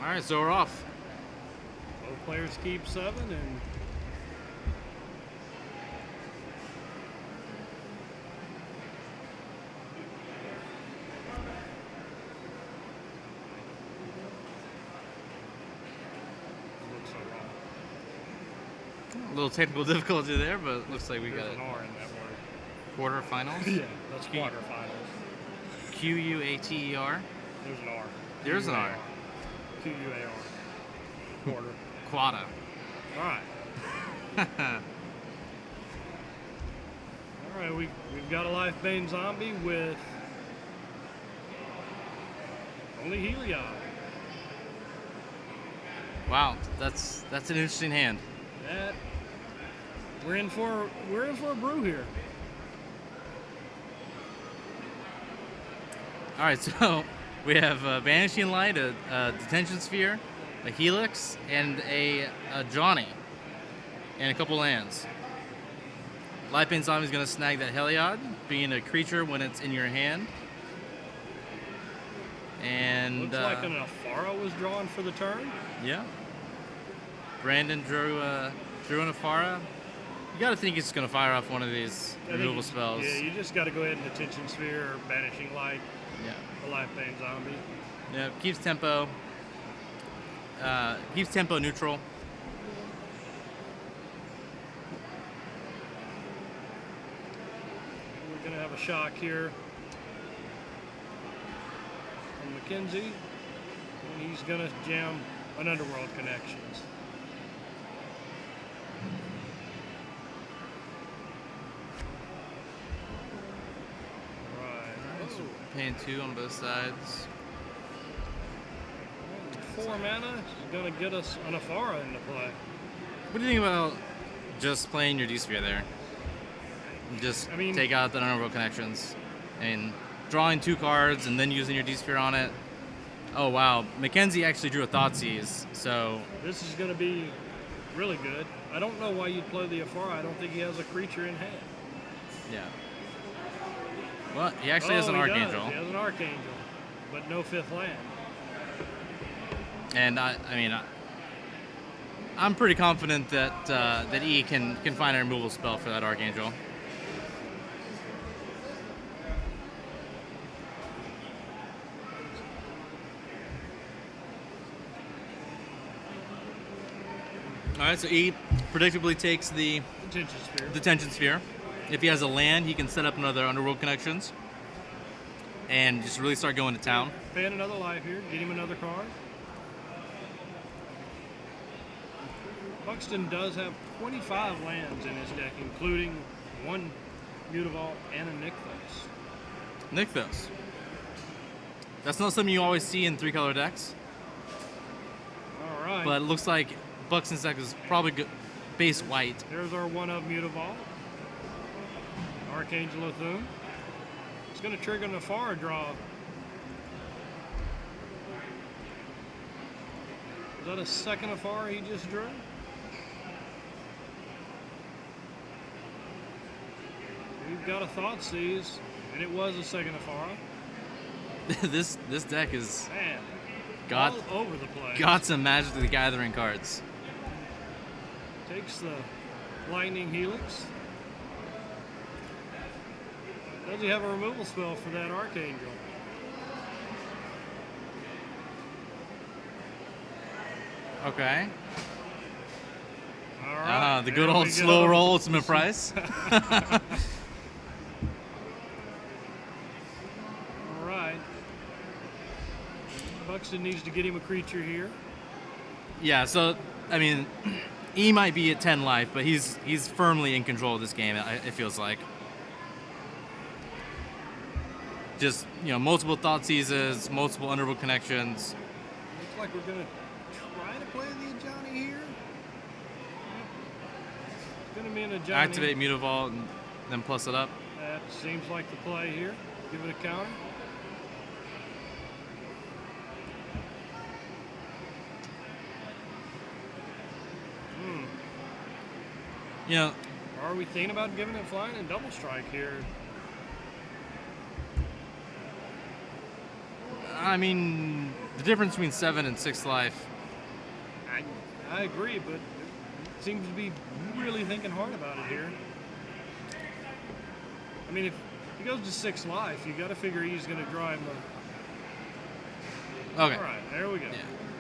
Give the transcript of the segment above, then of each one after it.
All right, so we're off. Both players keep 7 and looks so wrong. A little technical difficulty there, but it looks like we There's got an it. R in that word. Quarterfinals. Yeah, that's quarterfinals. Quater. There's an R. There's an R. Quar. Quarter. Quada. All right. All right, we've got a life bane zombie with only Heliod. Wow, that's an interesting hand. That we're in for a brew here. All right, so we have a Vanishing Light, a Detention Sphere, a Helix, and a Johnny, and a couple lands. Lifebane Zombie is going to snag that Heliod, being a creature when it's in your hand. And Looks like an Afara was drawn for the turn. Yeah. Brandon drew an Afara. You got to think he's going to fire off one of these removal spells. Yeah, you just got to go ahead and Detention Sphere or Banishing Light. Yeah. The Lifebane Zombie. Yeah, keeps tempo. Keeps tempo neutral. We're going to have a shock here from Mckenzie. And he's going to jam an Underworld Connections. Paying 2 on both sides. 4 mana is going to get us an Afara into play. What do you think about just playing your D-Sphere there? Just take out the Underworld Connections and drawing 2 cards and then using your D-Sphere on it. Oh wow, Mckenzie actually drew a Thoughtseize, so this is going to be really good. I don't know why you'd play the Afara. I don't think he has a creature in hand. Yeah. Well, he actually has an Archangel. He has an Archangel, but no 5th land. And I'm pretty confident that that E can find a removal spell for that Archangel. All right, so E predictably takes the Detention Sphere. If he has a land, he can set up another Underworld Connections and just really start going to town. Fan another life here, get him another card. Buxton does have 25 lands in his deck, including 1 Mutavault and a Nykthos. Nykthos. That's not something you always see in 3-color decks. All right. But it looks like Buxton's deck is probably good, base white. There's our 1-of Mutavault. Archangel Athum. It's going to trigger an Afara draw. Is that a second Afara he just drew? We've got a Thoughtseize, and it was a second Afara. this deck is all over the place. Got some Magic the Gathering cards. Takes the Lightning Helix. Does he have a removal spell for that Archangel? Okay. All right. The good old slow roll ultimate price. All right. Buxton needs to get him a creature here. Yeah, so, I mean, E might be at 10 life, but he's firmly in control of this game, it feels like. Just, multiple Thoughtseizes, multiple Underworld Connections. Looks like we're going to try to play the Johnny here. It's going to be in a Johnny. Activate Mutavault and then plus it up. That seems like the play here. Give it a counter. Are we thinking about giving it flying and double strike here? I mean, The difference between 7 and 6 life. I agree, but it seems to be really thinking hard about it here. I mean, if he goes to 6 life, you got to figure he's going to draw him a... Okay. All right, there we go. Yeah.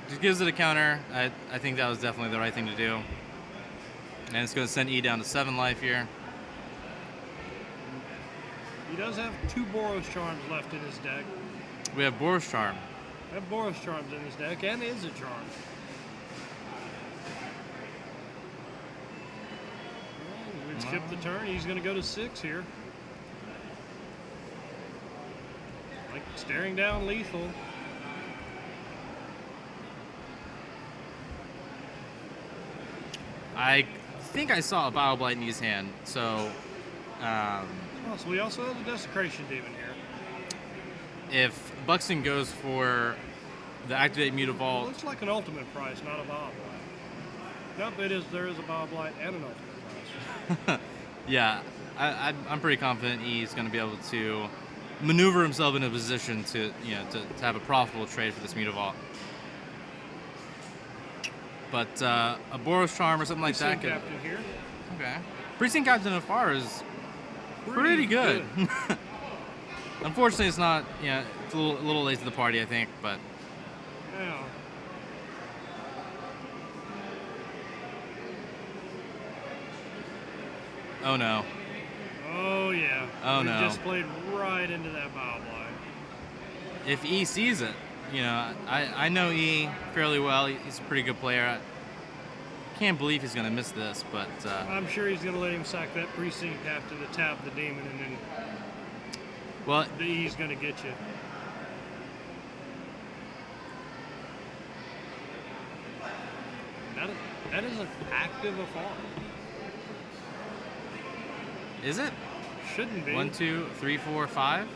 Just gives it a counter. I think that was definitely the right thing to do. And it's going to send E down to 7 life here. He does have 2 Boros Charms left in his deck. We have Boros Charm. I have Boros Charms in his deck, and is a charm. Well, we've skipped the turn. He's going to go to 6 here. Like staring down lethal. I think I saw a Bile Blight in his hand, so So we also have the Desecration Demon here. if Buxton goes for the Activate Mutavault, Looks like an ultimate price, not a Bile Blight. Nope, there is a Bile Blight and an ultimate price. yeah, I'm pretty confident he's going to be able to maneuver himself in a position to to have a profitable trade for this Mutavault. But a Boros Charm or something like that could. Captain here. Okay. Precinct Captain of Far is pretty good. Unfortunately, it's not. It's a little late to the party, I think. But Yeah. oh no. Oh yeah. Oh, we no. just played right into that Bile Blight. If E sees it, I know E fairly well. He's a pretty good player. I can't believe he's going to miss this, but I'm sure he's going to let him sack that Precinct Captain to tap the demon, and then well, the E's going to get you. That is an active afar. is it? Shouldn't be. 1, 2, 3, 4, 5?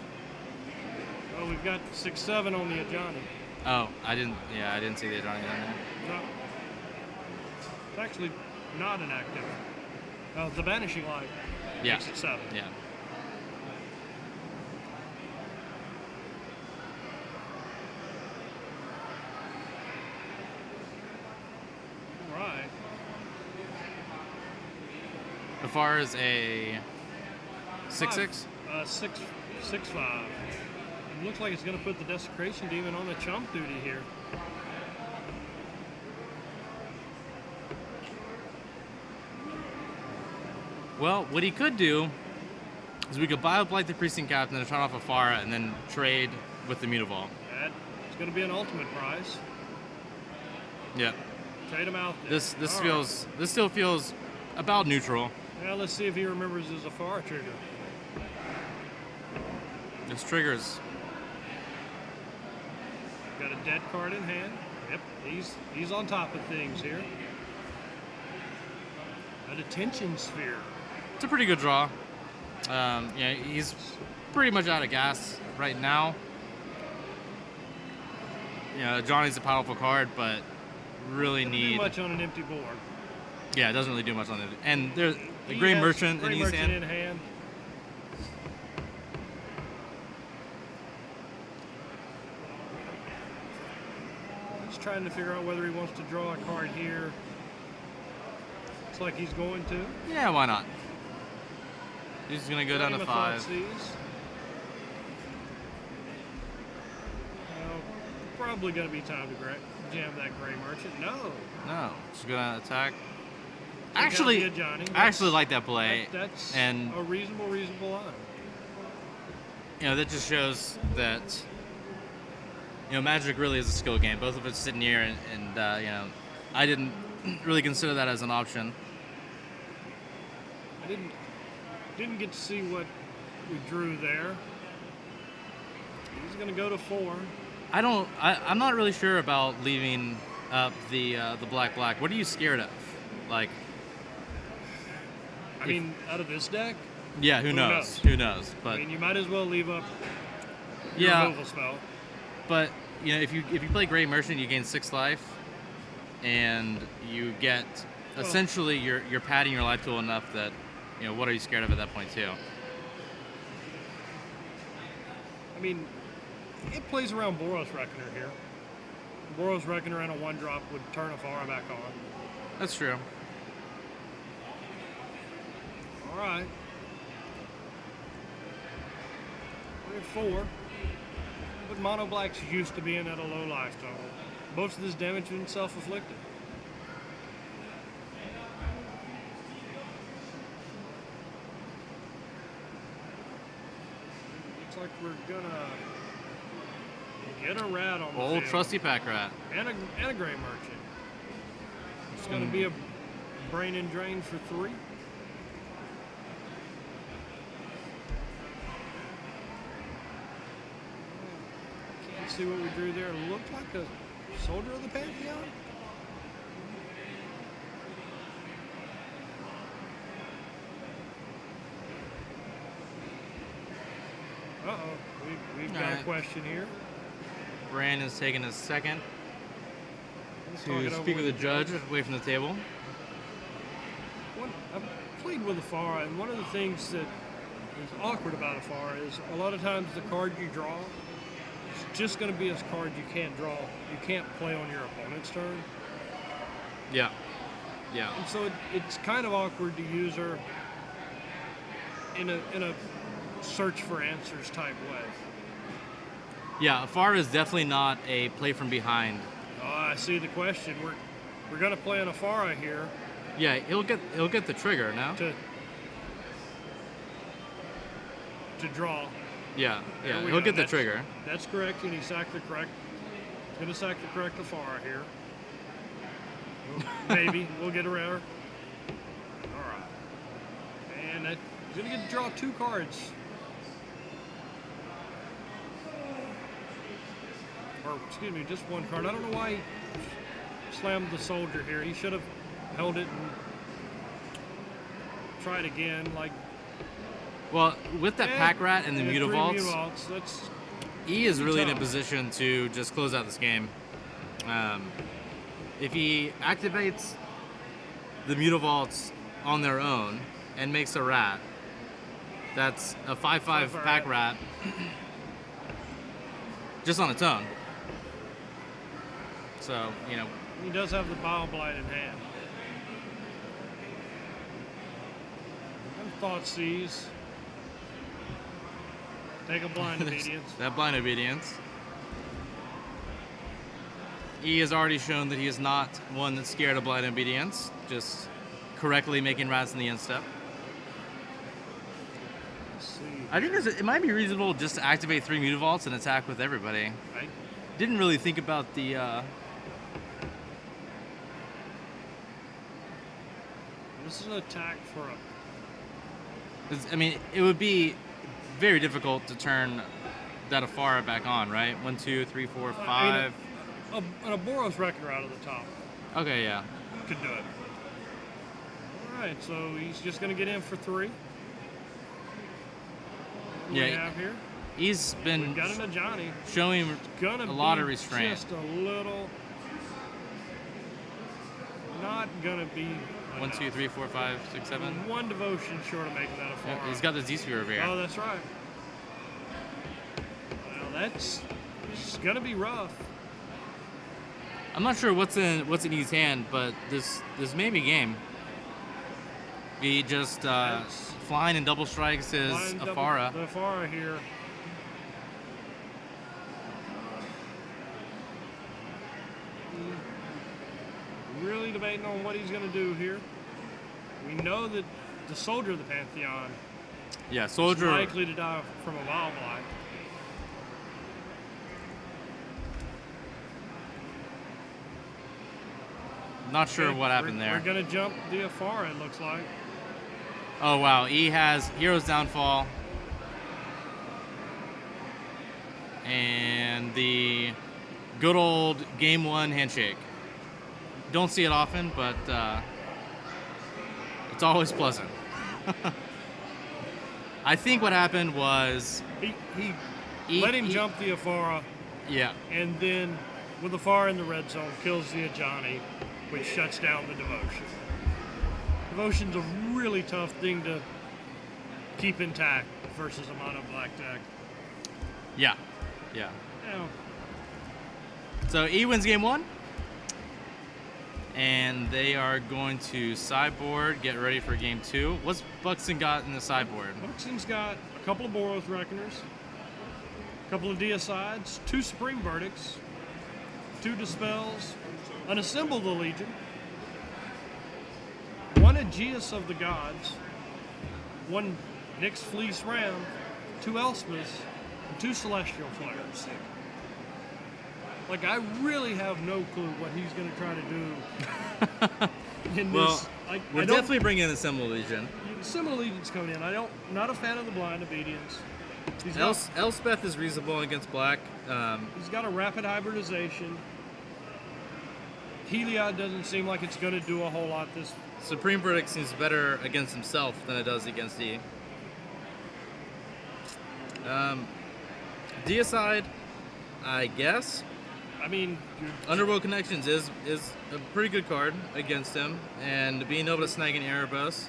Oh, we've got 6, 7 on the Ajani. Oh, I didn't see the Adani on there. No. It's actually not an active. The Vanishing Light Yeah. makes it 7. Yeah. All right. As far as a 6/6? 6/5. It looks like it's going to put the Desecration Demon on the chump duty here. Well, what he could do is we could Bile Blight the Precinct Captain and turn off Afara and then trade with the Mutavault. It's going to be an ultimate prize. Yeah. Trade him out there. This All right. still feels about neutral. Now let's see if he remembers his Afar trigger. This triggers. Got a dead card in hand. Yep, he's on top of things here. A Detention Sphere. It's a pretty good draw. He's pretty much out of gas right now. Johnny's a powerful card, but really Doesn't need. do much on an empty board. Yeah, it doesn't really do much on it. And there's the He Gray has Merchant in Gray his Merchant hand. in hand. He's trying to figure out whether he wants to draw a card here. Looks like he's going to. Yeah, why not? He's gonna go down to Flame of 5. Thoughtseize. Well, probably gonna be time to jam that Gray Merchant. No. No, just gonna attack. Take out Actually, the Ajani. I actually like that play. That's and a reasonable line. that just shows that Magic really is a skill game. Both of us sitting here, and I didn't really consider that as an option. I didn't get to see what we drew there. He's gonna go to 4. I'm not really sure about leaving up the black. What are you scared of? Like, I mean, out of this deck, yeah, who knows? Who knows? But I mean, you might as well leave up your yeah, removal spell. but if you play Gray Merchant, you gain 6 life, and you get essentially you're padding your life tool enough that what are you scared of at that point too? I mean, it plays around Boros Reckoner here. Boros Wrecking around a 1-drop would turn Afara back on. That's true. All right. We're at 4. But Mono Black's used to being at a low life total. Most of this damage has been self-inflicted. Looks like we're gonna get a rat on the Old field. trusty pack rat. And a gray merchant. It's gonna be a brain and drain for 3. Can't see what we drew there. It looked like a Soldier of the Pantheon. Uh-oh. We've got a question here. Brandon's taking a second Let's talk to it over speak with the judge away from the table. I've played with Afara, and one of the things that is awkward about Afara is a lot of times the card you draw is just going to be a card you can't draw. You can't play on your opponent's turn. Yeah. Yeah. And so it's kind of awkward to use her in a search for answers type way. Yeah, Afara is definitely not a play from behind. Oh, I see the question. We're going to play an Afara here. Yeah, he'll get the trigger now. To draw. Yeah, There we he'll go. get the That's- trigger. That's correct, and he sacked the correct. He's going to sack the correct Afara here. Maybe we'll get a rare. All right, and he's going to get to draw 2 cards. Or excuse me, just 1 card. I don't know why he slammed the soldier here. He should have held it and tried again. Like, Well, with that pack rat and the yeah, 3 Mutavaults, Mutavaults, that's E is really in a tough. position to just close out this game. If he activates the Mutavaults on their own and makes a rat, that's a 5/5 pack rat just on its own. So, he does have the Bile Blight in hand. And Thought Seize. Take a blind obedience. that blind obedience. E has already shown that he is not one that's scared of blind obedience, just correctly making rats in the end step. Let's see. I think it might be reasonable just to activate 3 Mutavaults and attack with everybody. Right? Didn't really think about the. This is an attack for a. I mean, it would be very difficult to turn that Afara back on, right? 1, 2, 3, 4, 5. I mean, a Boros Wrecker out of the top Okay, yeah. could do it. All right, so he's just going to get in for 3. What do we Yeah. have here? He's been We've got an Ajani. showing Gonna a lot be of restraint. Just a little. Not gonna be. 1, 2, 3, 4, 5, 6, 7. 1 devotion short of making that a Yeah, Afara. he's got the Z-Sphere over here. Oh, that's right. Well, it's gonna be rough. I'm not sure what's in E's hand, but this may be game. He just That's- flying and double strikes his Line double- Afara. The Afara here. Really debating on what he's going to do here. We know that the Soldier of the Pantheon Yeah, is soldier. likely to die from a Bile Blight. Not sure Okay, what happened we're there. going to jump the Afara, it looks like. Oh wow, E has Hero's Downfall. And the good old Game 1 handshake. Don't see it often, but it's always pleasant. I think what happened was He E- let him E- jump the Afara, yeah, and then with the Afara in the red zone, kills the Ajani, which shuts down the Devotion. Devotion's a really tough thing to keep intact versus a mono black deck. yeah, yeah. Now, So E wins game 1. And they are going to sideboard, get ready for game 2. What's Buxton got in the sideboard? Buxton's got a couple of Boros Reckoners, a couple of Deicides, 2 Supreme Verdicts, 2 Dispels, an Assemble the Legion, 1 Aegeus of the Gods, 1 Nyx Fleece Ram, 2 Elspeths, and 2 Celestial Flares. Like, I really have no clue what he's going to try to do in Well, this. we're definitely bringing in the Symbol Legion. Symbol Legion's coming in. Not a fan of the Blind Obedience. Elspeth is reasonable against black. He's got a rapid hybridization. Heliod doesn't seem like it's going to do a whole lot this. Supreme Verdict seems better against himself than it does against E. Deicide, I guess. I mean, Underworld Connections is a pretty good card against him, and being able to snag an Erebos.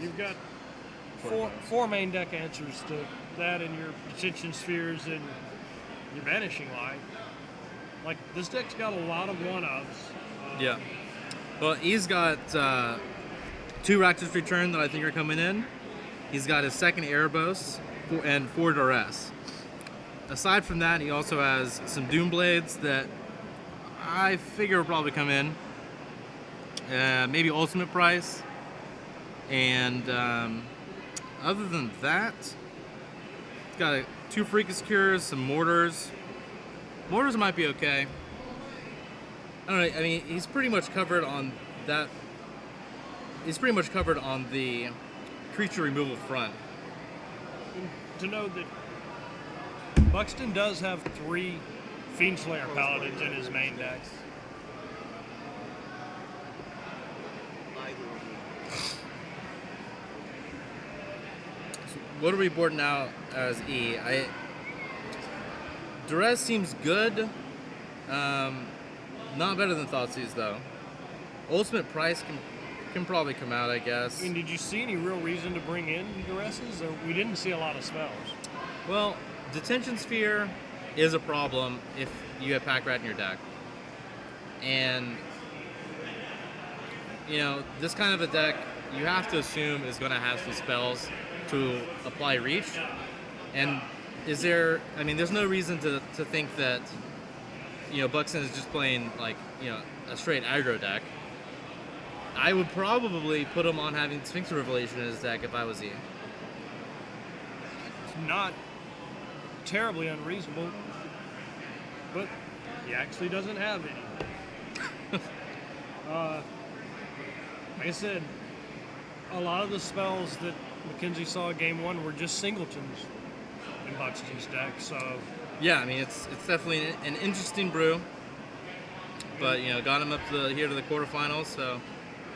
you've got four main deck answers to that in your Ascension Spheres and your Vanishing Light. Like, this deck's got a lot of one-ofs. Yeah. Well, he's got 2 Rakdos Return that I think are coming in. He's got his second Erebos and 4 Duress. Aside from that, he also has some Doom Blades that I figure will probably come in. Maybe Ultimate Price. And other than that, he's got 2 Freakus Cures, some Mortars. Mortars might be okay. I don't know. I mean, he's pretty much covered on that. He's pretty much covered on the creature removal front. And to know that Buxton does have 3 Fiendslayer Paladins in his main deck. What are we boarding out as E? Duress seems good. Not better than Thoughtseize though. Ultimate Price can probably come out, I guess. I mean, did you see any real reason to bring in Duresses? Or we didn't see a lot of spells. Well, Detention Sphere is a problem if you have Pack Rat in your deck. And, you know, this kind of a deck, you have to assume is going to have some spells to apply Reach. And there's no reason to think that, you know, Buxton is just playing, like, you know, a straight aggro deck. I would probably put him on having Sphinx Revelation in his deck if I was he. It's not terribly unreasonable, but he actually doesn't have any. Like I said, a lot of the spells that Mckenzie saw in game 1 were just singletons in Buxton's deck, so... Yeah, I mean, it's definitely an interesting brew, but, you know, got him up here to the quarterfinals, so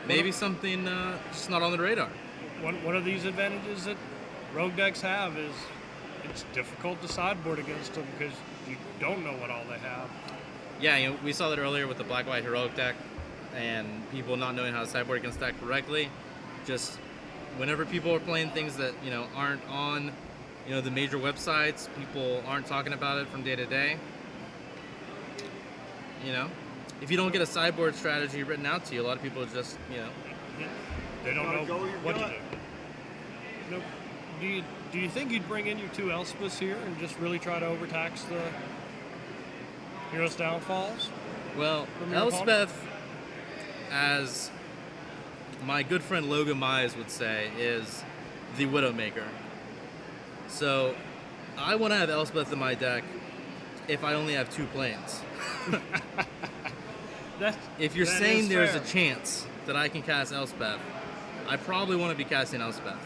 maybe something just not on the radar. One of these advantages that rogue decks have is it's difficult to sideboard against them because you don't know what all they have. Yeah, you know, we saw that earlier with the black-white heroic deck and people not knowing how to sideboard against that correctly. Just whenever people are playing things that, you know, aren't on, you know, the major websites, people aren't talking about it from day to day. You know, if you don't get a sideboard strategy written out to you, a lot of people just, you know, they don't know what to do. Nope. Do you think you'd bring in your 2 Elspeths here and just really try to overtax the Hero's Downfalls? Well, Elspeth, as my good friend Logan Mize would say, is the Widowmaker. So I want to have Elspeth in my deck if I only have 2 planes. If you're saying there's a chance that I can cast Elspeth, I probably want to be casting Elspeth.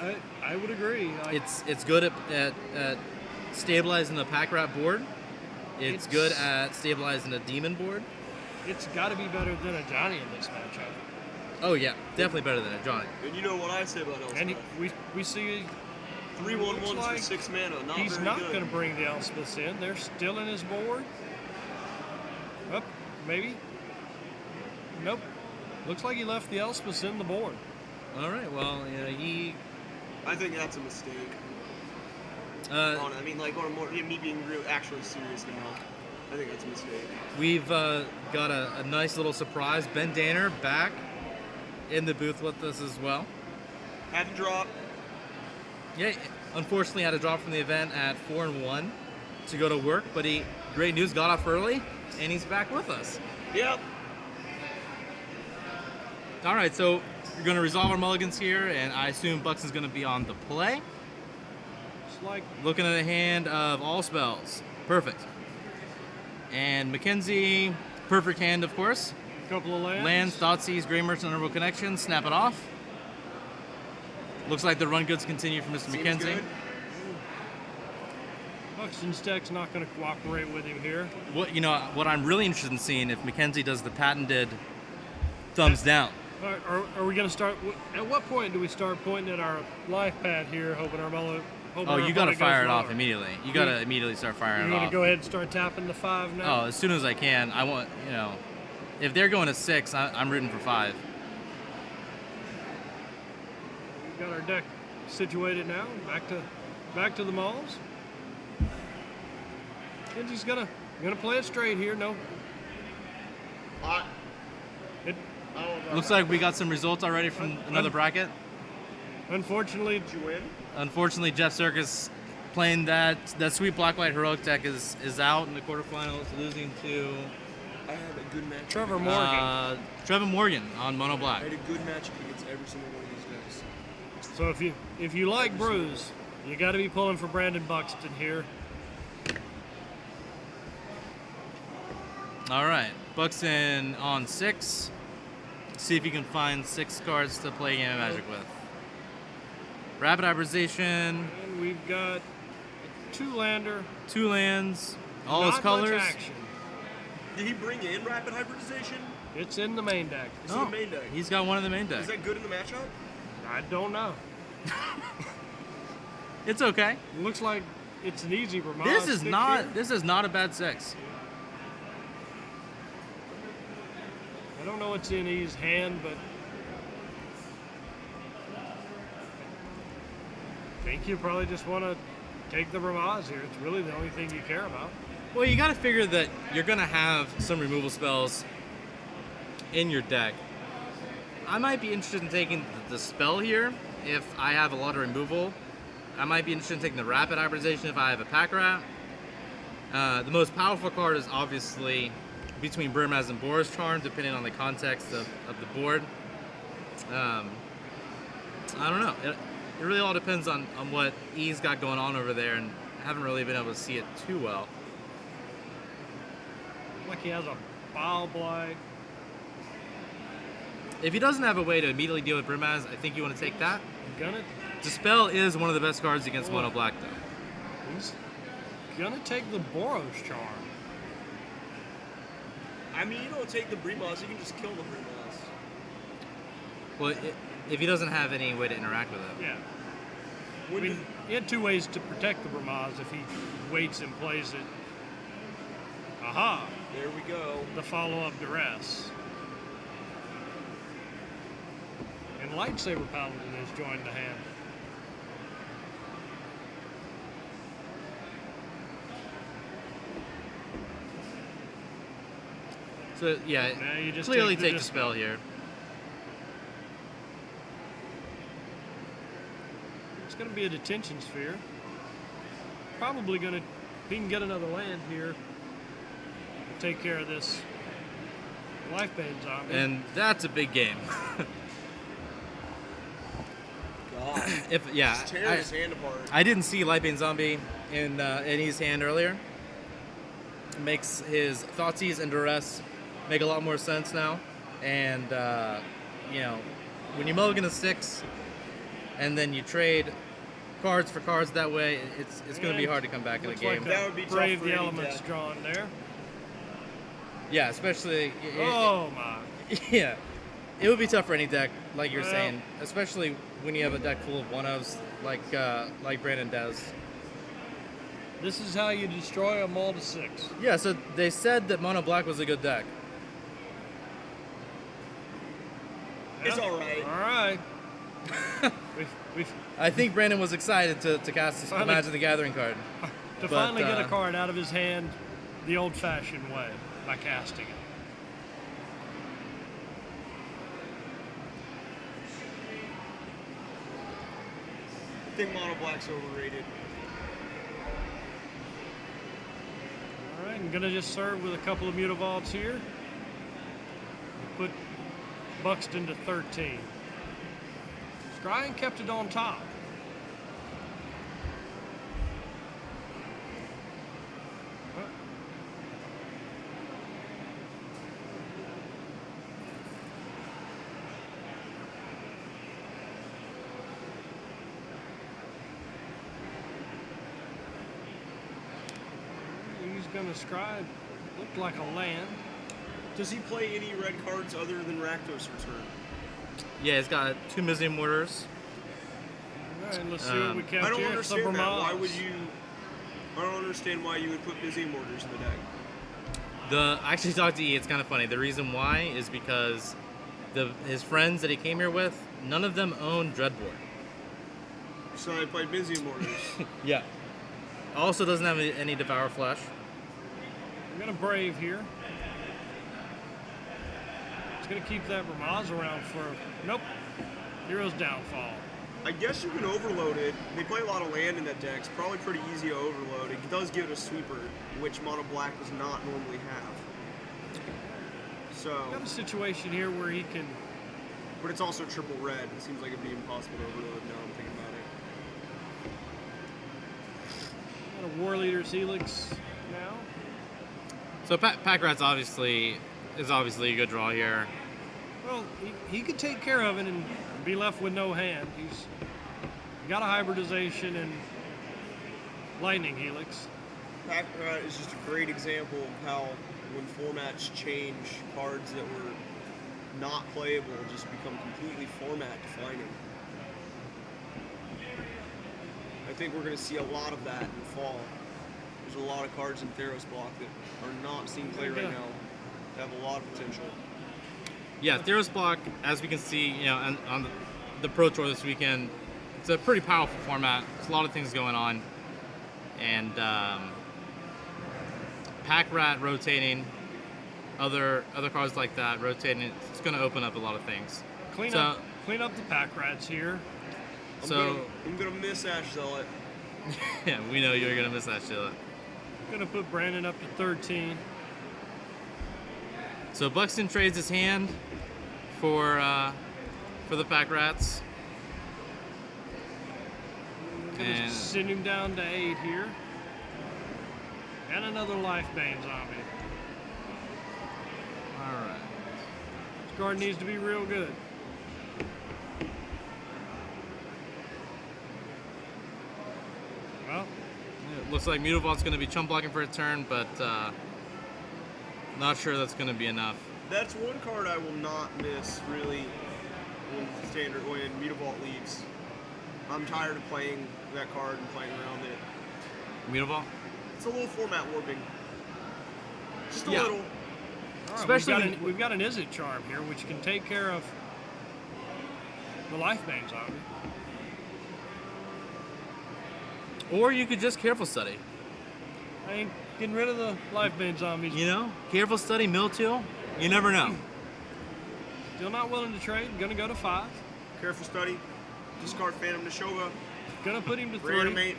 I would agree. It's good at stabilizing the Pack Rat board. It's good at stabilizing a Demon board. It's got to be better than a Johnny in this matchup. Oh yeah, definitely better than a Johnny. And you know what I say about Elspeth. And we see 3/1/1s like for 6 mana. He's not going to bring the Elspeths in. They're still in his board. Up, maybe. Nope. Looks like he left the Elspeths in the board. All right. Well, you know, I think that's a mistake. Uh, I mean, like, on a more me being real, actually serious now. I think that's a mistake. We've got a nice little surprise. Ben Danner back in the booth with us as well. Had to drop. Yeah, unfortunately had to drop from the event at 4-1 to go to work, but great news, got off early, and he's back with us. Yep. All right, so we're going to resolve our mulligans here, and I assume Buxton's going to be on the play. It's like Looking at a hand of all spells. Perfect. And Mckenzie, perfect hand, of course. a couple of lands. Lands, Thoughtseize, Grey Merchant, Honorable Connection, snap it off. Looks like the run goods continue for Mr. Seems Mckenzie. good. Buxton's deck's not going to cooperate with him here. What I'm really interested in seeing if Mckenzie does the patented thumbs down. Are we going to start? At what point do we start pointing at our life pad here, hoping our mellow? Oh, you got to fire it off immediately. You got to immediately start firing You it want off. to go ahead and start tapping the 5 now? Oh, as soon as I can. I want, if they're going to 6, I'm rooting for 5. We've got our deck situated now. Back to the malls. Kenzie's gonna play it straight here. No, I it don't know. Looks like we got some results already from another bracket. unfortunately Did you win? Unfortunately, Jeff Circus playing that sweet black-white heroic deck is out in the quarterfinals, losing to I had a good match. Trevor Morgan. Trevor Morgan on Mono I Black. had a good matchup against every single one of these guys. So if you like brews, you got to be pulling for Brandon Buxton here. All right, Buxton on 6. See if you can find 6 cards to play a game of Magic with. Rapid Hybridization, And we've got a 2-lander. 2 lands, all Not his colors. Much action. Did he bring in rapid hybridization? It's in the main deck. It's in the main deck. He's got one in the main deck. Is that good in the matchup? I don't know. It's okay. It looks like it's an easy Ramon. This is stick not here. this is not a bad 6. I don't know what's in his hand, but I think you probably just want to take the Ramaz here. It's really the only thing you care about. Well, you got to figure that you're going to have some removal spells in your deck. I might be interested in taking the spell here if I have a lot of removal. I might be interested in taking the rapid hybridization if I have a pack rat. The most powerful card is obviously between Burmaz and Boris Charm, depending on the context of the board. I don't know. It really all depends on what E's got going on over there, and I haven't really been able to see it too well. Like he has a Bile Blight. If he doesn't have a way to immediately deal with Brimaz, I think you want to take that. Gonna, Dispel is one of the best cards against Oh. Mono Black, though. he's gonna take the Boros Charm. I mean, you don't take the Brimaz, you can just kill the Brimaz. Well, if he doesn't have any way to interact with it. Yeah. I When mean, he had 2 ways to protect the Ramaz if he waits and plays it. Aha! there we go. The follow-up duress. And Lightsaber Paladin has joined the hand. So, yeah, Now you just clearly take the take the spell here. It's going to be a detention sphere. Probably going to, if he can get another land here, take care of this lifebane zombie. And that's a big game. God. Just Tear his hand apart. I didn't see Lightbane Zombie in his hand earlier. Makes his Thoughtseize and Duress make a lot more sense now. And, when you mulligan a 6 and then you trade cards for cards that way, it's going to be hard to come back in a Looks game. like That would be tough Brave for the any Elements deck. drawn there. Yeah, especially... Oh my. Yeah. It would be tough for any deck, like you're Well- saying, especially when you have a deck full of one-ofs like Brandon does. This is how you destroy a Maul to 6. Yeah, so they said that Mono Black was a good deck. It's alright. All right. we've I think Brandon was excited to cast the Finally. Imagine the Gathering card. to But, finally get a uh, card out of his hand the old-fashioned way by casting it. I think mono black's overrated. All right, I'm gonna just serve with a couple of mutavolts here. Put Buxton to 13. Scryan kept it on top. He's gonna scribe. Looked like a land. Does he play any red cards other than Rakdos Return? Yeah, he's got 2 Misery Mortars. All right, let's see what we kept I don't here. understand that. Why would you? I don't understand why you would put Busy Mortars in the deck. I actually talked to E. It's kind of funny. The reason why is because his friends that he came here with, none of them own Dreadboard. So I played Busy Mortars. Yeah. Also doesn't have any Devour Flesh. I'm gonna Brave here. It's gonna keep that Ramaz around for. Nope. Hero's Downfall. I guess you can overload it. They play a lot of land in that deck. It's probably pretty easy to overload. It does give it a sweeper, which mono black does not normally have. So. Got a situation here where he can. But it's also triple red. It seems like it'd be impossible to overload now I'm thinking about it. Got a War Leader's Helix now. So Pack Rat's obviously a good draw here. Well, he could take care of it and be left with no hand. He's got a hybridization and Lightning Helix. Pack Rat is just a great example of how when formats change, cards that were not playable just become completely format defining. I think we're going to see a lot of that in the fall. There's a lot of cards in Theros block that are not seeing play right now that have a lot of potential. Yeah, Theros block, as we can see, on the Pro Tour this weekend, it's a pretty powerful format. There's a lot of things going on, and Pack Rat rotating, other cards like that rotating. It's going to open up a lot of things. Clean up the Pack Rats here. I'm gonna miss Ash Zealot. Yeah, we know you're going to miss that shit. Gonna put Brandon up to 13. So Buxton trades his hand for the Pack Rats. Gonna just send him down to 8 here. And another Lifebane zombie. Alright. This card needs to be real good. Well, It looks like Mutavault's going to be chump blocking for a turn, but not sure that's going to be enough. That's one card I will not miss, really, when Mutavault leaves. I'm tired of playing that card and playing around it. Mutavault? It's a little format warping. Just a Yeah. little. all right, Especially we've got an Izzet Charm here, which can take care of the Lifebane zombie. Or you could just Careful Study. I ain't getting rid of the Lifebane zombies. Careful Study, Miltil, you never know. Still not willing to trade. Gonna go to 5. Careful Study. Discard Phantom Neshoba. Gonna put him to 3. Reanimate.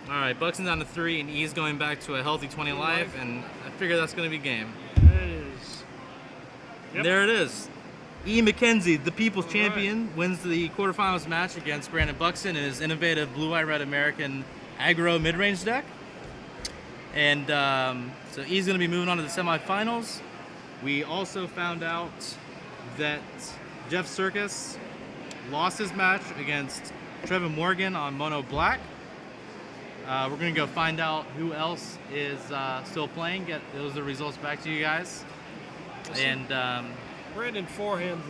Alright, Buxton down to 3, and E's going back to a healthy 20 life, and I figure that's going to be game. That is. Yep. There it is. E. Mckenzie, the People's All Champion, wins the quarterfinals match against Brandon Buxton in his innovative Blue-Eye-Red American aggro mid-range deck. And so E's going to be moving on to the semifinals. We also found out that Jeff Circus lost his match against Trevin Morgan on Mono Black. We're going to go find out who else is still playing, get those results back to you guys. And Brandon forehand